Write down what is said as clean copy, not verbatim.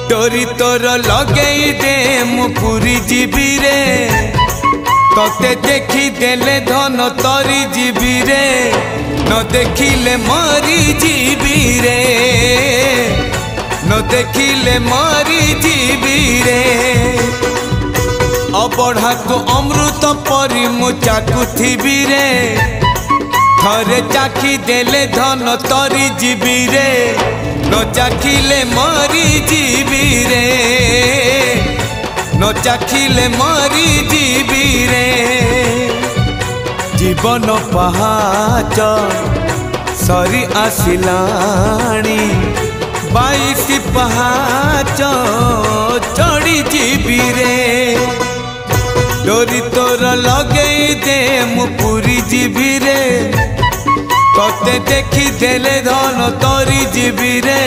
डोरी तोर लगई दे मु पूरी जीवी रे तोते देखी देले धन तरी जीवी रे न देखिले मरी जीवी रे न देखिले मरी जीवी रे अबढ़ा को अमृत परी मु चाकुथिबी रे थरे चाखी देले धन तरी जीवी रे न चाखिले मरी जीवी रे न चाखिले मरी जीवी रे जीवन पहाच सरी आसिलाणी 22 पहाच चढ़ी जीवी रे डोरी तोर लगई दे मु पूरी जीवी रे तोते देखी देले धन तरी जीवी रे।